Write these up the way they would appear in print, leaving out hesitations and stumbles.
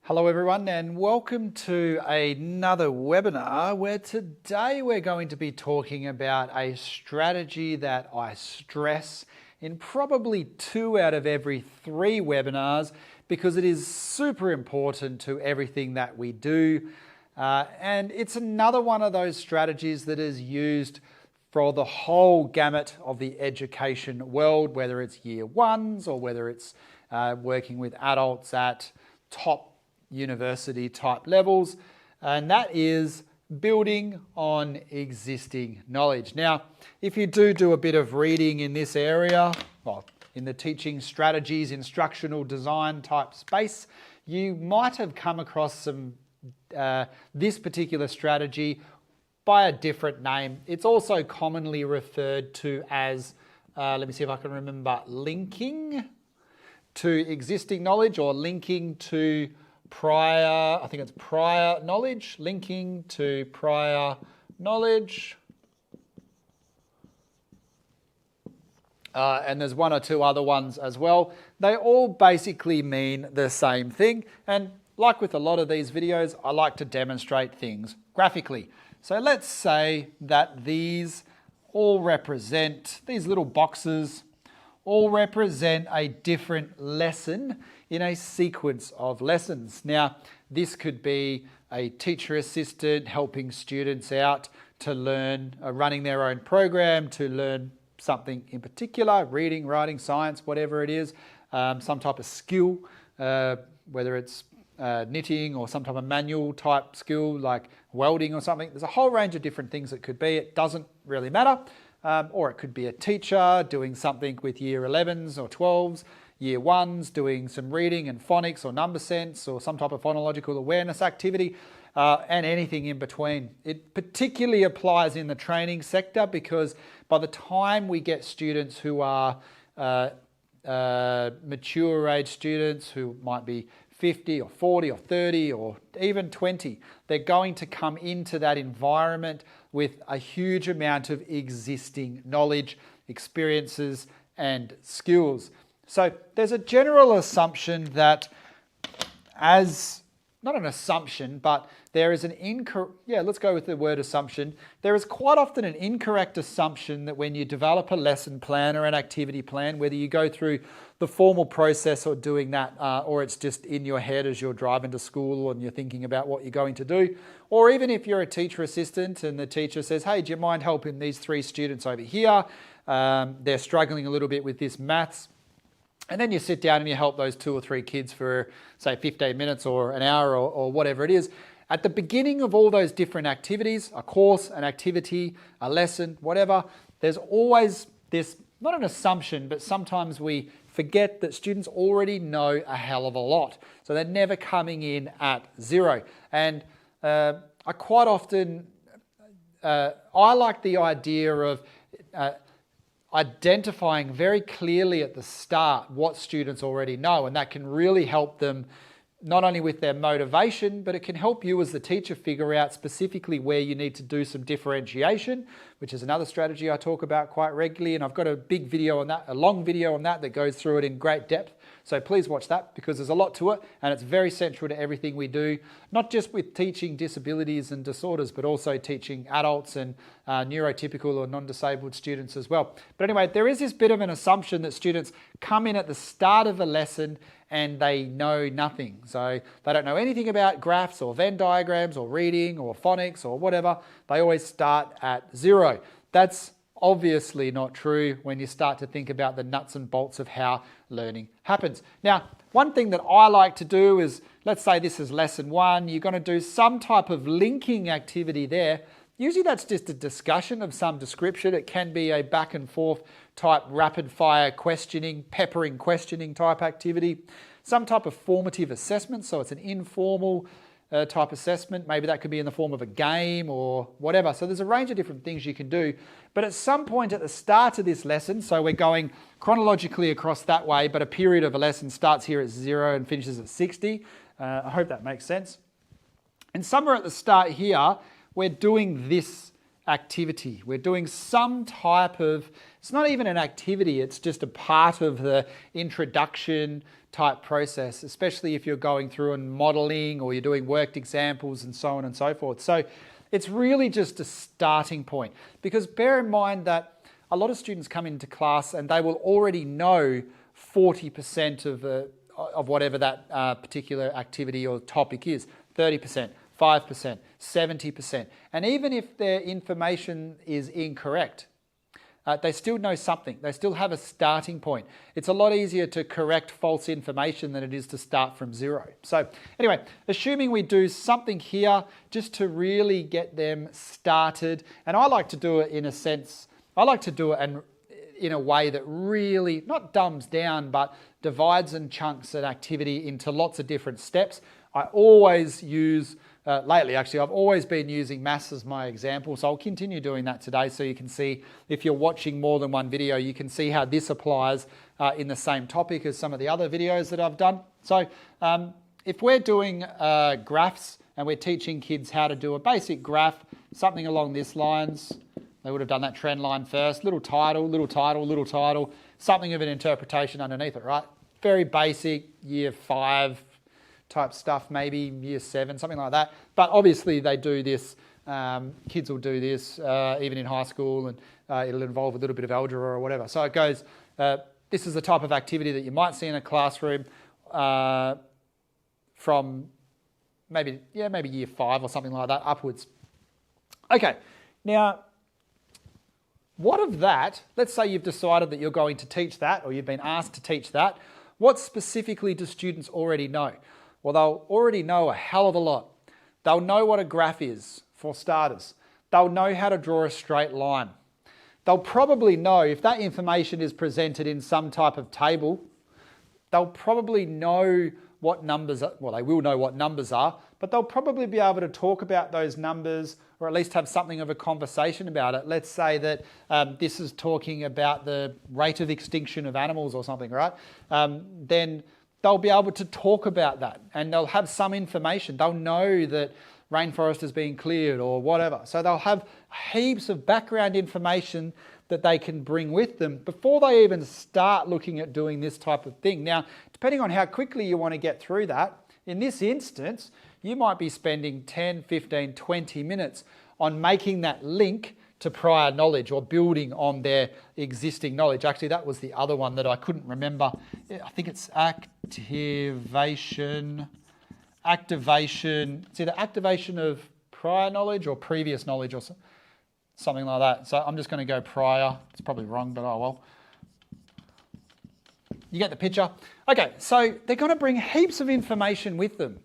Hello everyone and welcome to another webinar where today we're going to be talking about a strategy that I stress in probably 2 out of every 3 webinars because it is super important to everything that we do. And it's another one of those strategies that is used for the whole gamut of the education world, whether it's year ones or whether it's working with adults at top university type levels, and that is building on existing knowledge. Now, if you do a bit of reading in this area, well, in the teaching strategies, instructional design type space, you might have come across this particular strategy by a different name. It's also commonly referred to as, let me see if I can remember, linking to existing knowledge or linking to prior, I think it's prior knowledge, linking to prior knowledge. And there's 1 or 2 other ones as well. They all basically mean the same thing. And like with a lot of these videos, I like to demonstrate things graphically. So let's say that these all represent, these little boxes all represent a different lesson in a sequence of lessons. Now, this could be a teacher assistant helping students out to learn, running their own program to learn something in particular, reading, writing, science, whatever it is, some type of skill, whether it's knitting or some type of manual type skill like welding or something. There's a whole range of different things it could be. It doesn't really matter. Or it could be a teacher doing something with year 11s or 12s, year 1s doing some reading and phonics or number sense or some type of phonological awareness activity, and anything in between. It particularly applies in the training sector because by the time we get students who are mature age students who might be 50 or 40 or 30 or even 20, they're going to come into that environment with a huge amount of existing knowledge, experiences, and skills. So there's a general assumption that not an assumption, but there is let's go with the word assumption. There is quite often an incorrect assumption that when you develop a lesson plan or an activity plan, whether you go through the formal process or doing that, or it's just in your head as you're driving to school and you're thinking about what you're going to do, or even if you're a teacher assistant and the teacher says, hey, do you mind helping these 3 students over here? They're struggling a little bit with this maths. And then you sit down and you help those 2 or 3 kids for, say, 15 minutes or an hour or whatever it is. At the beginning of all those different activities, a course, an activity, a lesson, whatever, there's always this, not an assumption, but sometimes we forget that students already know a hell of a lot. So they're never coming in at 0. And I quite often, I like the idea of identifying very clearly at the start what students already know, and that can really help them not only with their motivation, but it can help you as the teacher figure out specifically where you need to do some differentiation, which is another strategy I talk about quite regularly, and I've got a big video on that, a long video on that goes through it in great depth. So please watch that because there's a lot to it and it's very central to everything we do, not just with teaching disabilities and disorders, but also teaching adults and neurotypical or non-disabled students as well. But anyway, there is this bit of an assumption that students come in at the start of a lesson and they know nothing. So they don't know anything about graphs or Venn diagrams or reading or phonics or whatever. They always start at 0. That's obviously not true when you start to think about the nuts and bolts of how learning happens. Now, one thing that I like to do is, let's say this is lesson 1, you're going to do some type of linking activity there. Usually that's just a discussion of some description. It can be a back and forth type rapid fire questioning, peppering questioning type activity, some type of formative assessment. So it's an informal type assessment. Maybe that could be in the form of a game or whatever. So there's a range of different things you can do. But at some point at the start of this lesson, so we're going chronologically across that way, but a period of a lesson starts here at 0 and finishes at 60. I hope that makes sense. And somewhere at the start here, we're doing this activity. We're doing some type of, it's not even an activity, it's just a part of the introduction type process, especially if you're going through and modeling or you're doing worked examples and so on and so forth. So it's really just a starting point, because bear in mind that a lot of students come into class and they will already know 40% of whatever that particular activity or topic is, 30%. 5%, 70%. And even if their information is incorrect, they still know something. They still have a starting point. It's a lot easier to correct false information than it is to start from zero. So anyway, assuming we do something here just to really get them started, and I like to do it in a sense, I like to do it in a way that really, not dumbs down, but divides and chunks an activity into lots of different steps. I always use, lately actually, I've always been using maths as my example, so I'll continue doing that today so you can see, if you're watching more than one video, you can see how this applies in the same topic as some of the other videos that I've done. So if we're doing graphs and we're teaching kids how to do a basic graph, something along these lines, they would have done that trend line first, little title, little title, little title, something of an interpretation underneath it, right? Very basic, year 5, type stuff, maybe year 7, something like that. But obviously they do this, kids will do this even in high school, and it'll involve a little bit of algebra or whatever. So it goes, this is the type of activity that you might see in a classroom from maybe year 5 or something like that upwards. Okay, now what of that, let's say you've decided that you're going to teach that, or you've been asked to teach that, what specifically do students already know? Well, they'll already know a hell of a lot. They'll know what a graph is, for starters. They'll know how to draw a straight line. They'll probably know, if that information is presented in some type of table, they'll probably know what numbers are, well, they will know what numbers are, but they'll probably be able to talk about those numbers, or at least have something of a conversation about it. Let's say that this is talking about the rate of extinction of animals or something, right? Then they'll be able to talk about that, and they'll have some information. They'll know that rainforest is being cleared or whatever. So they'll have heaps of background information that they can bring with them before they even start looking at doing this type of thing. Now, depending on how quickly you want to get through that, in this instance, you might be spending 10, 15, 20 minutes on making that link to prior knowledge, or building on their existing knowledge. Actually, that was the other one that I couldn't remember. I think it's activation. It's either activation of prior knowledge or previous knowledge, or something like that. So I'm just going to go prior. It's probably wrong, but oh well. You get the picture? Okay, so they're going to bring heaps of information with them.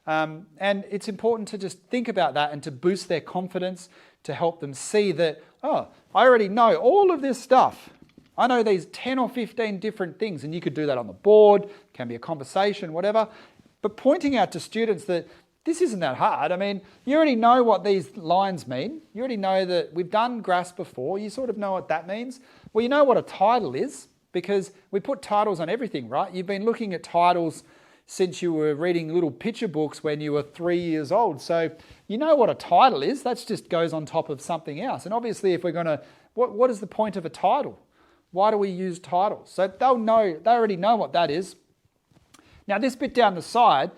And it's important to just think about that and to boost their confidence, to help them see that, oh, I already know all of this stuff. I know these 10 or 15 different things, and you could do that on the board, can be a conversation, whatever. But pointing out to students that this isn't that hard. I mean, you already know what these lines mean. You already know that we've done graphs before. You sort of know what that means. Well, you know what a title is, because we put titles on everything, right? You've been looking at titles since you were reading little picture books when you were 3 years old. So you know what a title is. That just goes on top of something else. And obviously if we're going to, what is the point of a title? Why do we use titles? So they'll know, they already know what that is. Now this bit down the side,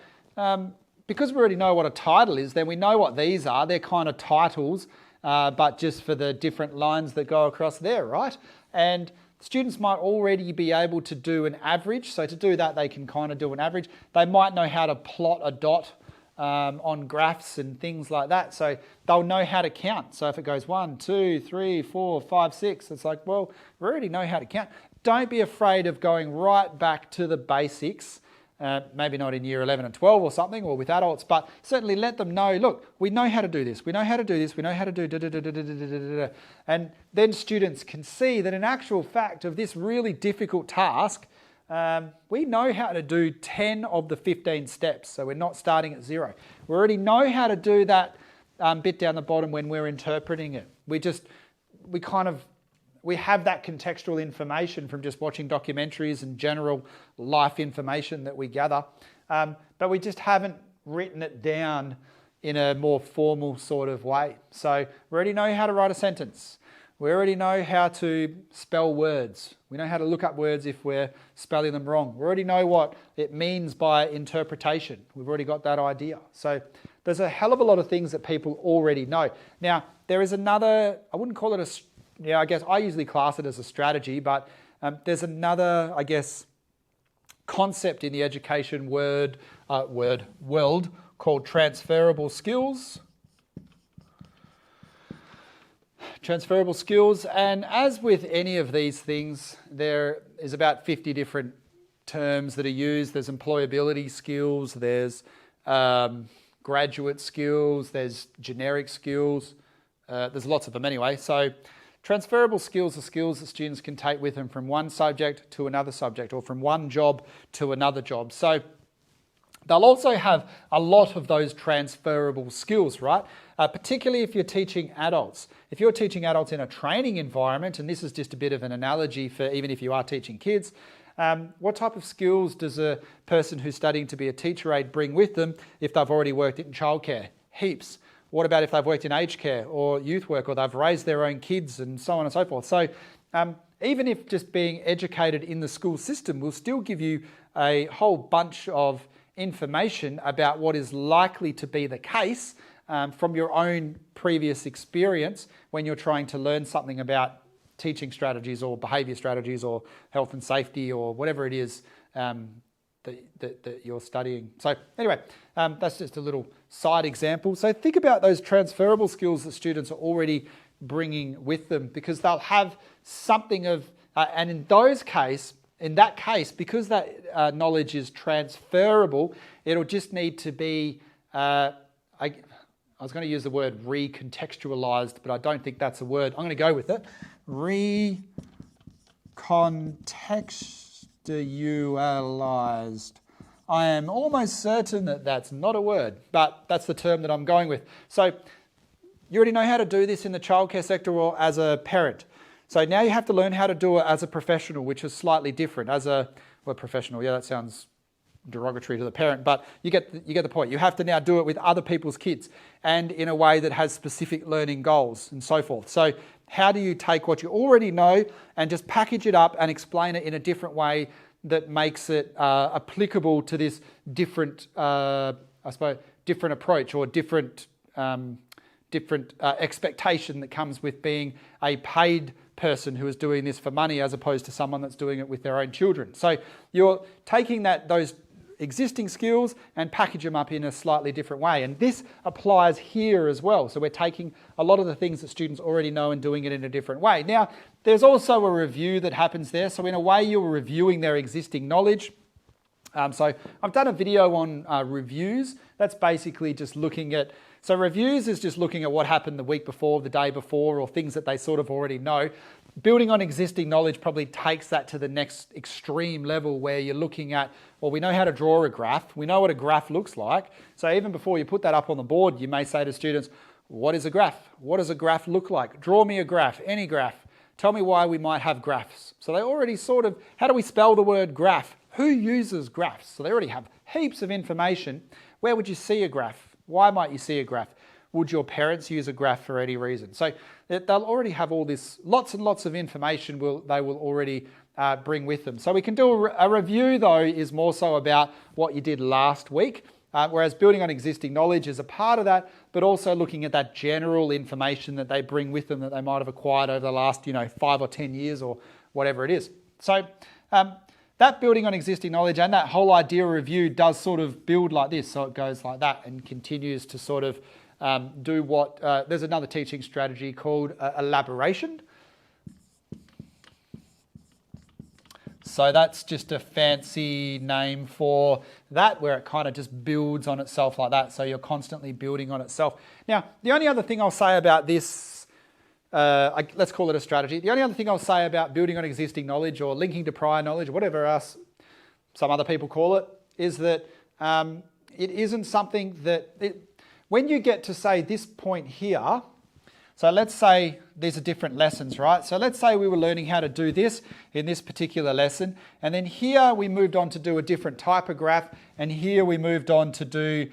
because we already know what a title is, then we know what these are. They're kind of titles, but just for the different lines that go across there, right? And students might already be able to do an average. So to do that, they can kind of do an average. They might know how to plot a dot on graphs and things like that. So they'll know how to count. So if it goes 1, 2, 3, 4, 5, 6, it's like, well, we already know how to count. Don't be afraid of going right back to the basics. Maybe not in year 11 and 12 or something, or with adults, but certainly let them know, look, we know how to do this, we know how to do this, we know how to do da-da-da-da-da-da-da-da. And then students can see that in actual fact of this really difficult task, we know how to do 10 of the 15 steps, so we're not starting at 0. We already know how to do that bit down the bottom when we're interpreting it. We have that contextual information from just watching documentaries and general life information that we gather, but we just haven't written it down in a more formal sort of way. So we already know how to write a sentence. We already know how to spell words. We know how to look up words if we're spelling them wrong. We already know what it means by interpretation. We've already got that idea. So there's a hell of a lot of things that people already know. Now, there is another, I wouldn't call it I guess I usually class it as a strategy, but there's another, I guess, concept in the education world called transferable skills. Transferable skills, and as with any of these things, there is about 50 different terms that are used. There's employability skills, there's graduate skills, there's generic skills, there's lots of them anyway. So transferable skills are skills that students can take with them from one subject to another subject, or from one job to another job. So they'll also have a lot of those transferable skills, right? Particularly if you're teaching adults. If you're teaching adults in a training environment, and this is just a bit of an analogy for even if you are teaching kids, what type of skills does a person who's studying to be a teacher aide bring with them if they've already worked in childcare? Heaps. What about if they've worked in aged care or youth work, or they've raised their own kids and so on and so forth? So even if just being educated in the school system will still give you a whole bunch of information about what is likely to be the case from your own previous experience when you're trying to learn something about teaching strategies or behaviour strategies or health and safety or whatever it is that you're studying. So anyway, that's just a little side example. So think about those transferable skills that students are already bringing with them, because they'll have something of, and in that case, because that knowledge is transferable, it'll just need to be, I was going to use the word recontextualized, but I don't think that's a word. I'm going to go with it. Recontextualized. I am almost certain that that's not a word, but that's the term that I'm going with. So you already know how to do this in the childcare sector or as a parent. So now you have to learn how to do it as a professional, which is slightly different. Professional, yeah, that sounds derogatory to the parent, but you get the point. You have to now do it with other people's kids and in a way that has specific learning goals and so forth. So how do you take what you already know and just package it up and explain it in a different way that makes it applicable to this different, different approach or different expectation that comes with being a paid person who is doing this for money as opposed to someone that's doing it with their own children. So you're taking those existing skills and package them up in a slightly different way. And this applies here as well. So we're taking a lot of the things that students already know and doing it in a different way. Now, there's also a review that happens there. So in a way, you're reviewing their existing knowledge. So I've done a video on reviews. That's basically just looking at, so reviews is just looking at what happened the week before, the day before, or things that they sort of already know. Building on existing knowledge probably takes that to the next extreme level where you're looking at, well, we know how to draw a graph. We know what a graph looks like. So even before you put that up on the board, you may say to students, what is a graph? What does a graph look like? Draw me a graph, any graph. Tell me why we might have graphs. So they already sort of, how do we spell the word graph? Who uses graphs? So they already have heaps of information. Where would you see a graph? Why might you see a graph? Would your parents use a graph for any reason? So they'll already have all this, lots and lots of information they will already bring with them. So we can do a review, though, is more so about what you did last week, whereas building on existing knowledge is a part of that, but also looking at that general information that they bring with them that they might have acquired over the last 5 or 10 years or whatever it is. So that building on existing knowledge and that whole idea review does sort of build like this. So it goes like that and continues to sort of do what, there's another teaching strategy called elaboration. So that's just a fancy name for that, where it kind of just builds on itself like that. So you're constantly building on itself. Now, the only other thing I'll say about this, let's call it a strategy. The only other thing I'll say about building on existing knowledge or linking to prior knowledge, whatever else some other people call it, is that it isn't something that, when you get to say this point here, so let's say these are different lessons, right? So let's say we were learning how to do this in this particular lesson, and then here we moved on to do a different type of graph, and here we moved on to do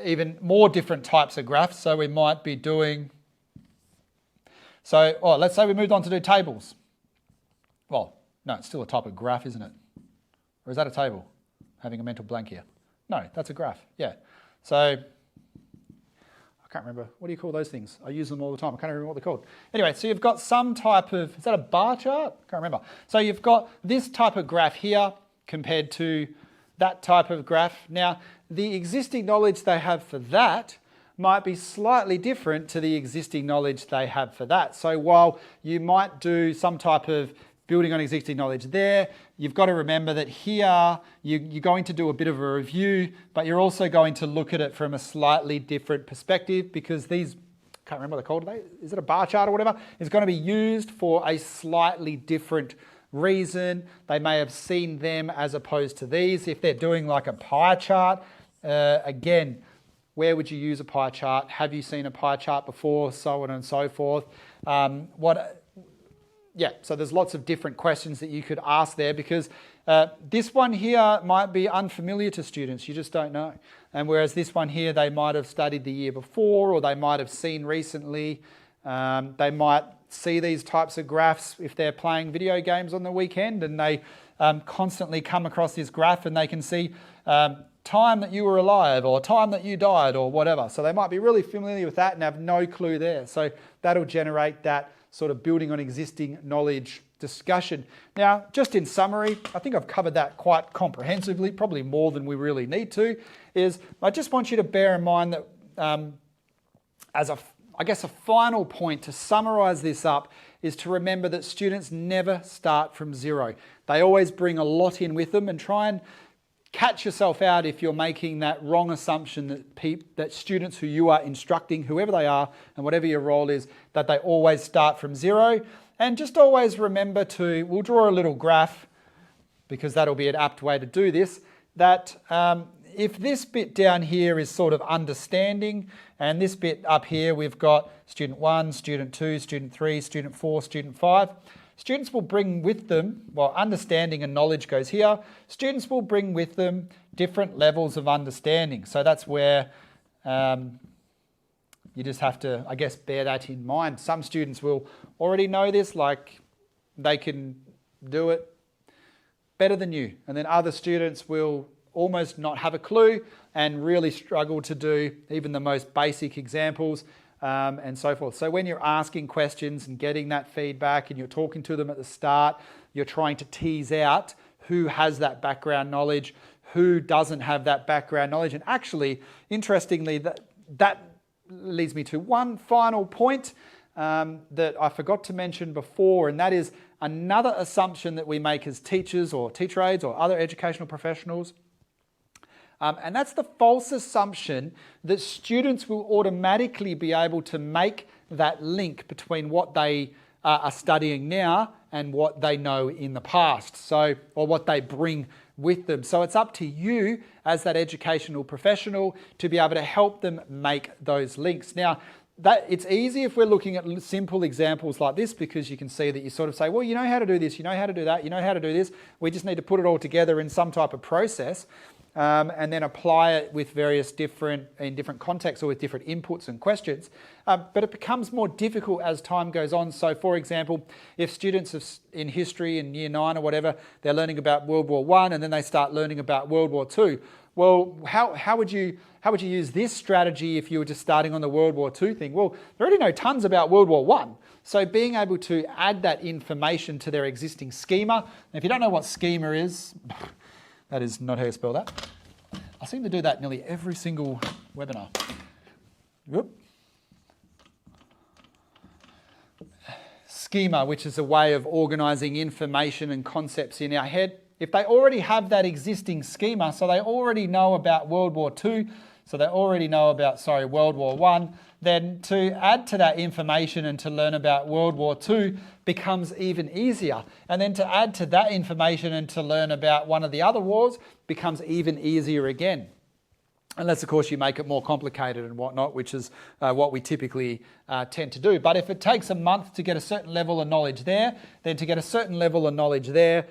even more different types of graphs. So we might be doing, let's say we moved on to do tables. Well, no, it's still a type of graph, isn't it? Or is that a table? Having a mental blank here. No, that's a graph, yeah. So, I can't remember, what do you call those things? I use them all the time, I can't remember what they're called. Anyway, so you've got some type of, is that a bar chart? Can't remember. So you've got this type of graph here compared to that type of graph. Now, the existing knowledge they have for that might be slightly different to the existing knowledge they have for that. So while you might do some type of building on existing knowledge there, you've got to remember that here you're going to do a bit of a review, but you're also going to look at it from a slightly different perspective because these, I can't remember what they're called today, is it a bar chart or whatever, is going to be used for a slightly different reason. They may have seen them as opposed to these. If they're doing like a pie chart, again, where would you use a pie chart? Have you seen a pie chart before? So on and so forth. So there's lots of different questions that you could ask there because this one here might be unfamiliar to students, you just don't know. And whereas this one here, they might have studied the year before or they might have seen recently. They might see these types of graphs if they're playing video games on the weekend and they constantly come across this graph and they can see time that you were alive or time that you died or whatever. So they might be really familiar with that and have no clue there. So that'll generate that sort of building on existing knowledge discussion. Now, just in summary, I think I've covered that quite comprehensively, probably more than we really need to, is I just want you to bear in mind that as a final point to summarise this up is to remember that students never start from zero. They always bring a lot in with them and try and catch yourself out if you're making that wrong assumption that students who you are instructing, whoever they are and whatever your role is, that they always start from zero. And just always remember we'll draw a little graph because that'll be an apt way to do this, that if this bit down here is sort of understanding and this bit up here we've got student 1, student 2, student 3, student 4, student 5, students will bring with them, well, understanding and knowledge goes here, students will bring with them different levels of understanding. So that's where you just have to, I guess, bear that in mind. Some students will already know this, like they can do it better than you. And then other students will almost not have a clue and really struggle to do even the most basic examples. And so forth. So when you're asking questions and getting that feedback and you're talking to them at the start, you're trying to tease out who has that background knowledge, who doesn't have that background knowledge. And actually, interestingly, that leads me to one final point that I forgot to mention before, and that is another assumption that we make as teachers or teacher aides or other educational professionals. And that's the false assumption that students will automatically be able to make that link between what they are studying now and what they know in the past, or what they bring with them. So it's up to you as that educational professional to be able to help them make those links. Now, it's easy if we're looking at simple examples like this because you can see that you sort of say, well, you know how to do this, you know how to do that, you know how to do this. We just need to put it all together in some type of process. And then apply it with in different contexts or with different inputs and questions. But it becomes more difficult as time goes on. So for example, if students in history in year 9 or whatever, they're learning about World War I and then they start learning about World War II. Well, how would you use this strategy if you were just starting on the World War II thing? Well, they already know tons about World War I. So being able to add that information to their existing schema. And if you don't know what schema is, that is not how you spell that. I seem to do that nearly every single webinar. Whoop. Schema, which is a way of organising information and concepts in our head. If they already have that existing schema, so they already know about World War II, so they already know about, World War I, then to add to that information and to learn about World War II becomes even easier. And then to add to that information and to learn about one of the other wars becomes even easier again. Unless, of course, you make it more complicated and whatnot, which is what we typically tend to do. But if it takes a month to get a certain level of knowledge there, then to get a certain level of knowledge there,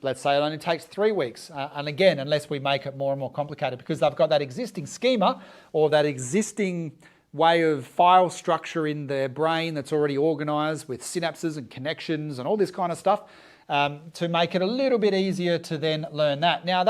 let's say it only takes 3 weeks. And again, unless we make it more and more complicated, because they've got that existing schema or that existing way of file structure in their brain that's already organised with synapses and connections and all this kind of stuff, to make it a little bit easier to then learn that. Now,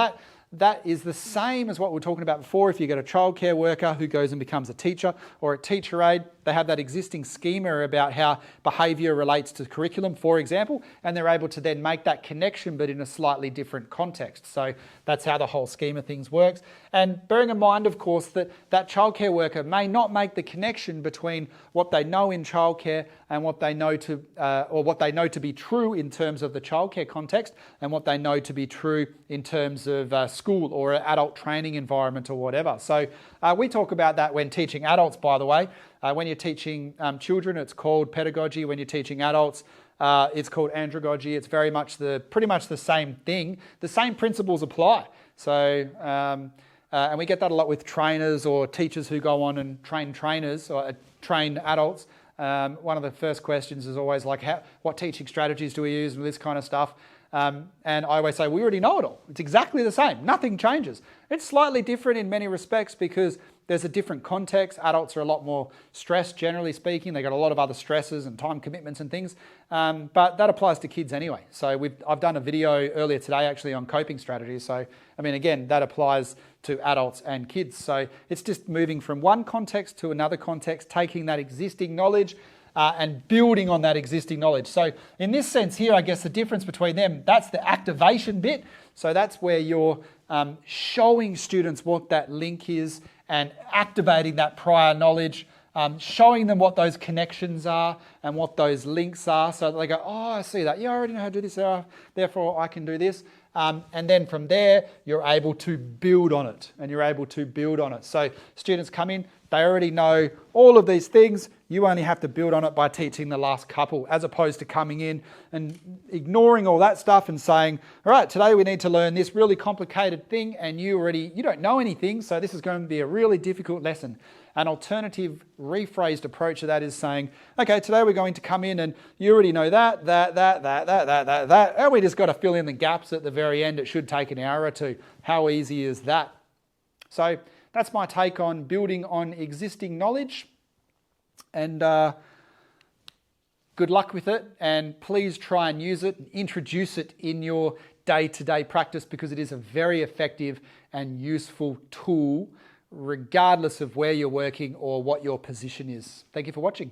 that is the same as what we were talking about before. If you get a childcare worker who goes and becomes a teacher or a teacher aide, they have that existing schema about how behaviour relates to curriculum, for example, and they're able to then make that connection but in a slightly different context. So that's how the whole scheme of things works. And bearing in mind, of course, that childcare worker may not make the connection between what they know in childcare and what they know to be true in terms of the childcare context and what they know to be true in terms of school or an adult training environment or whatever. So we talk about that when teaching adults, by the way. When you're teaching children, it's called pedagogy. When you're teaching adults, it's called andragogy. It's pretty much the same thing. The same principles apply. So, and we get that a lot with trainers or teachers who go on and train trainers or train adults. One of the first questions is always like, what teaching strategies do we use and this kind of stuff. And I always say, we already know it all. It's exactly the same. Nothing changes. It's slightly different in many respects because there's a different context. Adults are a lot more stressed, generally speaking. They've got a lot of other stresses and time commitments and things. But that applies to kids anyway. So I've done a video earlier today actually on coping strategies. So, I mean, again, that applies to adults and kids. So it's just moving from one context to another context, taking that existing knowledge and building on that existing knowledge. So in this sense here, I guess the difference between them, that's the activation bit. So that's where you're showing students what that link is and activating that prior knowledge, showing them what those connections are and what those links are so that they go, oh, I see that. Yeah, I already know how to do this, therefore I can do this. And then from there, you're able to build on it and you're able to build on it. So students come in, they already know all of these things. You only have to build on it by teaching the last couple, as opposed to coming in and ignoring all that stuff and saying, all right, today we need to learn this really complicated thing and you don't know anything, so this is going to be a really difficult lesson. An alternative rephrased approach to that is saying, okay, today we're going to come in and you already know that, and we just got to fill in the gaps at the very end. It should take an hour or two. How easy is that? So that's my take on building on existing knowledge, and good luck with it, and please try and use it and introduce it in your day-to-day practice because it is a very effective and useful tool regardless of where you're working or what your position is. Thank you for watching.